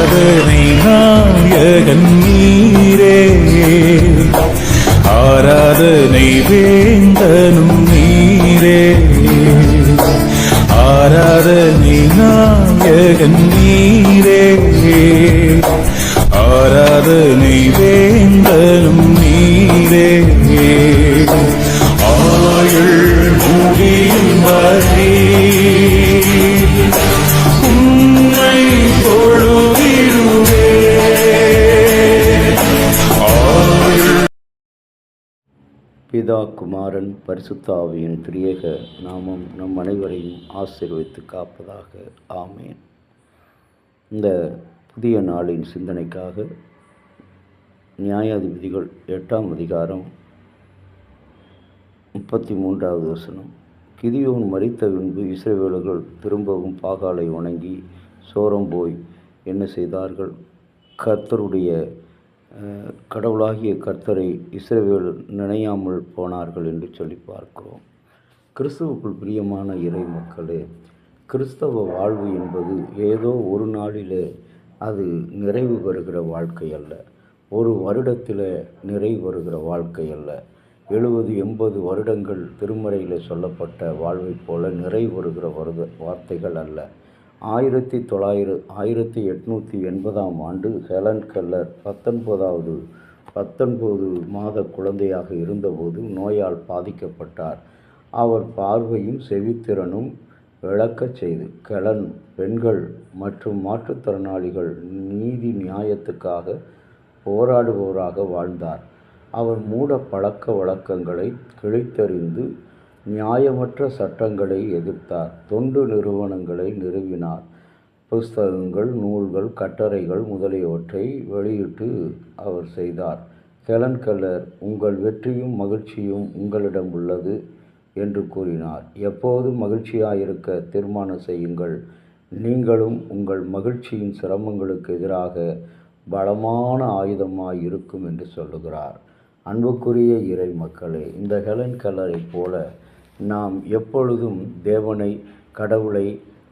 ஆராதனை நாயகன் நீரே, ஆராதனை வேந்தனும் நீரே, ஆராதனை நாயகன் நீரே, ஆராதனை வேந்தனும் நீரே. ஆயுள் முடியும் வரை உம்மை தொழுதிடுவே. பிதா, குமாரன், பரிசுத்த ஆவியின் திரியேக நாமம் நம் அனைவரையும் ஆசீர்வதித்து காப்பதாக. ஆமேன். இந்த புதிய நாளின் சிந்தனைக்காக நியாயாதிபதிகள் 8ஆம் அதிகாரம் 33வது வசனம். கிதியோன் மரித்த பின்பு இஸ்ரவேலர்கள் திரும்பவும் பாகாலை வணங்கி சோரம் போய் என்ன செய்தார்கள்? கர்த்தருடைய கடவுளாகிய கர்த்தரை இஸ்ரவேல் நினையாமல் போனார்கள் என்று சொல்லி பார்க்கிறோம். கிறிஸ்துவுக்குள் பிரியமான இறை மக்களே, கிறிஸ்தவ வாழ்வு என்பது ஏதோ ஒரு நாளிலே அது நிறைவு பெறுகிற வாழ்க்கை அல்ல, ஒரு வருடத்தில் நிறைவு பெறுகிற வாழ்க்கை அல்ல. 70-80 வருடங்கள் திருமறையில் சொல்லப்பட்ட வாழ்வைப் போல நிறைவு பெறுகிற வார்த்தைகள் அல்ல. 1880ஆம் ஆண்டு ஹெலன் கெல்லர் 19 மாத குழந்தையாக இருந்தபோது நோயால் பாதிக்கப்பட்டார். அவர் பார்வையும் செவித்திறனும் இழக்கச் செய்து கெலன் பெண்கள் மற்றும் மாற்றுத்திறனாளிகள் நீதி நியாயத்துக்காக போராடுபவராக வாழ்ந்தார். அவர் மூட பழக்க வழக்கங்களை கிழித்தெறிந்து நியாயமற்ற சட்டங்களை எதிர்த்தார். தொண்டு நிறுவனங்களை நிறுவினார். புஸ்தகங்கள், நூல்கள், கட்டுரைகள் முதலியவற்றை வெளியிட்டு அவர் செய்தார். ஹெலன் கெல்லர், உங்கள் வெற்றியும் மகிழ்ச்சியும் உங்களிடம் உள்ளது என்று கூறினார். எப்போதும் மகிழ்ச்சியாயிருக்க தீர்மானம் செய்யுங்கள். நீங்களும் உங்கள் மகிழ்ச்சியின் சிரமங்களுக்கு எதிராக பலமான ஆயுதமாய் இருக்கும் என்று சொல்லுகிறார். அன்புக்குரிய இறை மக்களே, இந்த ஹெலன் கெல்லரை போல நாம் எப்பொழுதும் தேவனை, கடவுளை,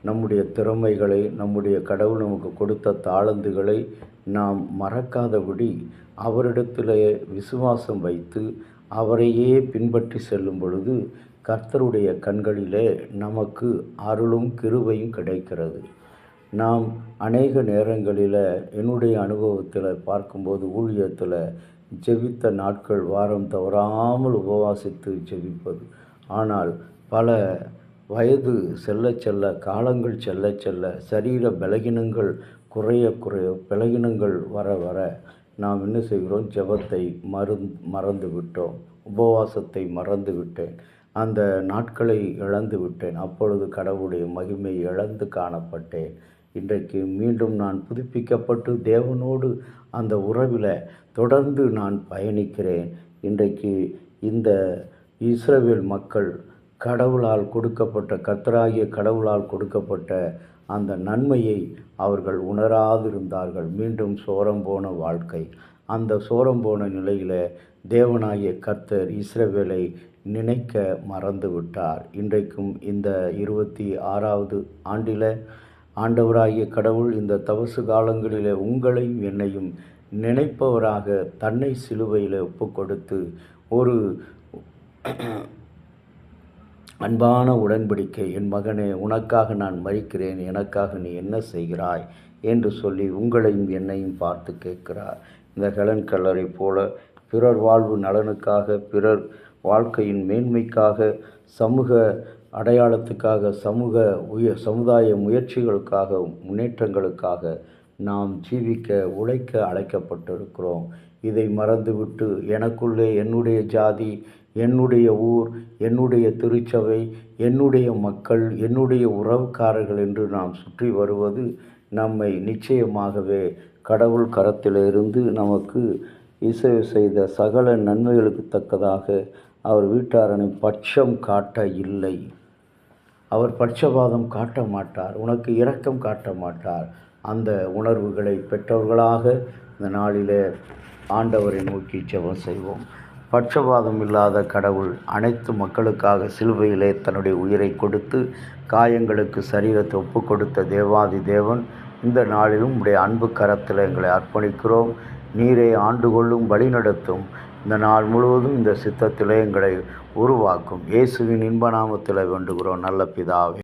நம்முடைய திறமைகளை, நம்முடைய கடவுள் நமக்கு கொடுத்த தாளந்துகளை நாம் மறக்காதபடி அவரிடத்திலே விசுவாசம் வைத்து அவரையே பின்பற்றி செல்லும் பொழுது கர்த்தருடைய கண்களிலே நமக்கு அருளும் கிருபையும் கிடைக்கிறது. நாம் அநேக நேரங்களில் என்னுடைய அனுபவத்தில் பார்க்கும்போது ஊழியத்தில் ஜெபித்த நாட்கள், வாரம் தவறாமல் உபவாசித்து ஜெபிப்பது. ஆனால் பல வயது செல்ல செல்ல, காலங்கள் செல்ல செல்ல, சரீர பலகீனங்கள் குறைய பலகீனங்கள் வர வர நாம் என்ன செய்கிறோம்? ஜெபத்தை மறந்து விட்டோம். உபவாசத்தை மறந்து விட்டேன். அந்த நாட்களை இழந்து விட்டேன். அப்பொழுது கடவுளுடைய மகிமையை இழந்து காணப்பட்டேன். இன்றைக்கு மீண்டும் நான் புதுப்பிக்கப்பட்டு தேவனோடு அந்த உறவில் தொடர்ந்து நான் பயணிக்கிறேன். இன்றைக்கு இந்த இஸ்ரவேல் மக்கள் கடவுளால் கொடுக்கப்பட்ட, கர்த்தராகிய கடவுளால் கொடுக்கப்பட்ட அந்த நன்மையை அவர்கள் உணராதிருந்தார்கள். மீண்டும் சோரம் போன வாழ்க்கை. அந்த சோரம் போன நிலையில் தேவனாகிய கர்த்தர் இஸ்ரவேலை நினைக்க மறந்து விட்டார். இன்றைக்கும் இந்த 26வது ஆண்டில் ஆண்டவராகிய கடவுள் இந்த தவசு காலங்களில் உங்களையும் என்னையும் நினைப்பவராக தன்னை சிலுவையில் ஒப்பு கொடுத்து ஒரு அன்பான உடன்படிக்கை, என் மகனே, உனக்காக நான் மரிக்கிறேன், எனக்காக நீ என்ன செய்கிறாய் என்று சொல்லி உங்களையும் என்னையும் பார்த்து கேட்கிறார். இந்த ஹெலன் கெல்லரை போல பிறர் வாழ்வு நலனுக்காக, பிறர் வாழ்க்கையின் மேன்மைக்காக, சமூக அடையாளத்துக்காக, சமுதாய முயற்சிகளுக்காக, முன்னேற்றங்களுக்காக நாம் ஜீவிக்க, உழைக்க அழைக்கப்பட்டிருக்கிறோம். இதை மறந்துவிட்டு எனக்குள்ளே என்னுடைய ஜாதி, என்னுடைய ஊர், என்னுடைய திருச்சபை, என்னுடைய மக்கள், என்னுடைய உறவுக்காரர்கள் என்று நாம் சுற்றி வருவது நம்மை நிச்சயமாகவே கடவுள் கரத்திலிருந்து நமக்கு இசைவு செய்த சகல நன்மைகளுக்கு தக்கதாக அவர் வீட்டாரனை பட்சம் காட்ட இல்லை. அவர் பட்சபாதம் காட்ட மாட்டார். உனக்கு இரக்கம் காட்ட மாட்டார். அந்த உணர்வுகளை பெற்றவர்களாக இந்த நாளிலே ஆண்டவரை நோக்கி ஜெபம் செய்வோம். பட்சபாதம் இல்லாத கடவுள் அனைத்து மக்களுக்காக சிலுவையிலே தன்னுடைய உயிரை கொடுத்து காயங்களுக்கு சரீரத்தை ஒப்பு கொடுத்த தேவாதி தேவன் இந்த நாளிலும் உடைய அன்பு கரத்தில் எங்களை அர்ப்பணிக்கிறோம். நீரே ஆண்டு கொள்ளும், வழிநடத்தும். இந்த நாள் முழுவதும் இந்த சித்தத்திலே எங்களை உருவாக்கும். இயேசுவின் இன்ப நாமத்தில் வேண்டுகிறோம் நல்ல பிதாவே.